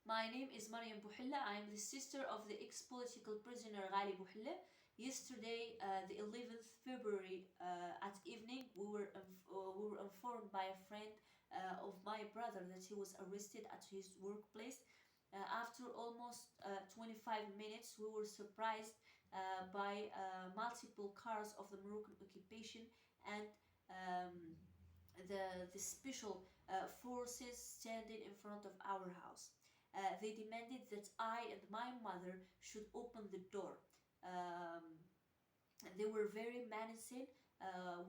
My name is Maryam Bouhalla. I am the sister of the ex-political prisoner Ghali Bouhalla. Yesterday, the 11th February at evening, we were informed by a friend of my brother that he was arrested at his workplace. After almost 25 minutes, we were surprised by multiple cars of the Moroccan occupation and the special forces standing in front of our house. They demanded that I and my mother should open the door. Um, they were very menacing.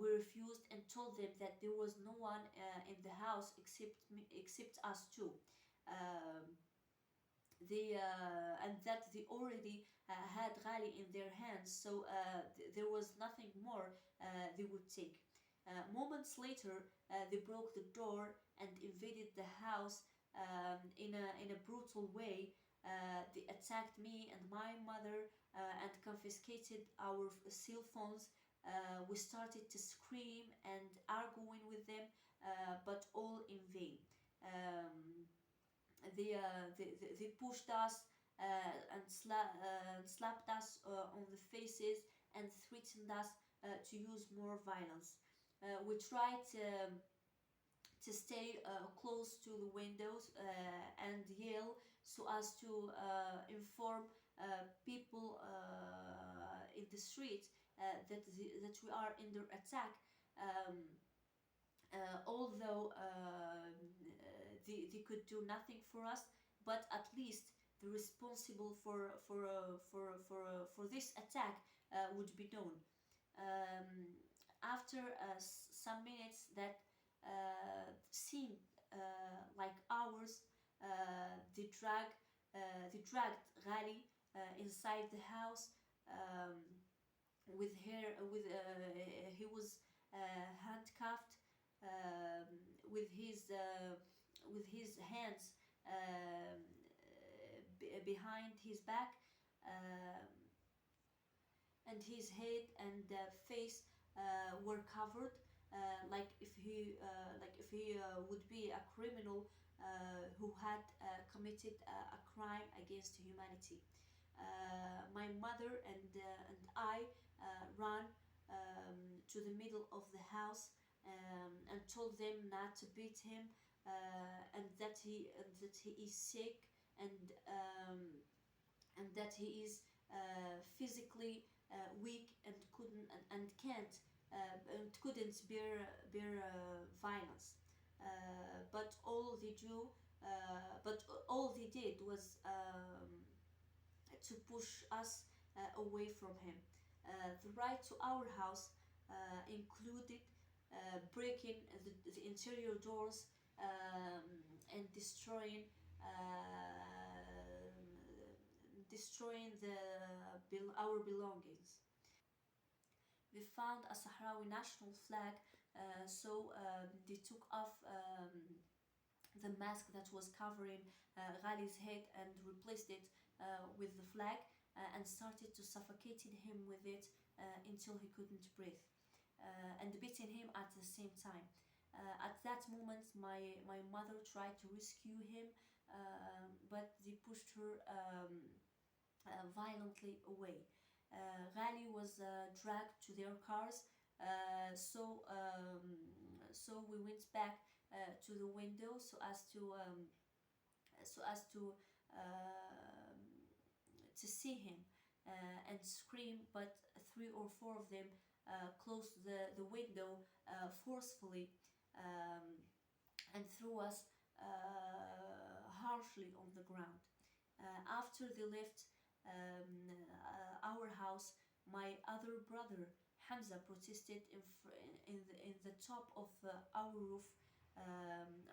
We refused and told them that there was no one in the house except us two. Um, and that they already had Ghali in their hands, so there was nothing more they would take. Moments later, they broke the door and invaded the house in a brutal way. They attacked me and my mother and confiscated our cell phones. We started to scream and arguing with them, but all in vain. They pushed us and slapped us on the faces and threatened us to use more violence. We tried to stay close to the windows and yell so as to inform people in the street that we are under attack. Although they could do nothing for us, but at least the responsible for this attack would be known. Um, After some minutes that seemed like hours, they dragged Ghali inside the house. He was handcuffed with his hands behind his back, and his head and face were covered, like if he would be a criminal who had committed a crime against humanity. My mother and I ran to the middle of the house and told them not to beat him, and that he is sick, and that he is physically weak and couldn't bear violence. But all they did was to push us away from him. The right to our house included breaking the interior doors and destroying our belongings. They found a Sahrawi national flag, so they took off the mask that was covering Ghali's head and replaced it with the flag, and started to suffocating him with it until he couldn't breathe, and beating him at the same time. At that moment, my mother tried to rescue him, but they pushed her violently away. Ghali was dragged to their cars, so we went back to the window so as to see him and scream, but three or four of them closed the window forcefully, and threw us harshly on the ground. After they left our house, my other brother Hamza protested in the top of our roof,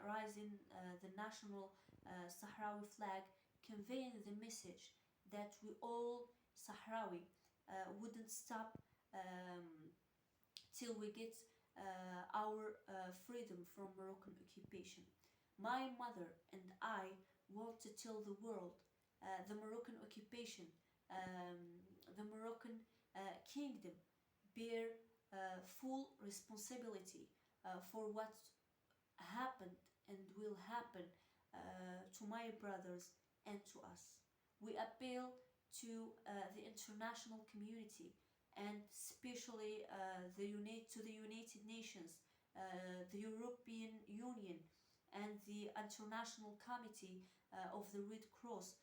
raising the national Sahrawi flag, conveying the message that we all Sahrawi wouldn't stop till we get our freedom from Moroccan occupation. My mother and I want to tell the world the Moroccan occupation, the Moroccan kingdom bear full responsibility for what happened and will happen to my brothers and to us. We appeal to the international community, and especially to the United Nations, the European Union, and the International Committee of the Red Cross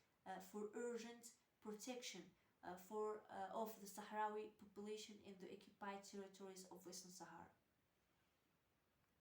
for urgent protection of the Sahrawi population in the occupied territories of Western Sahara.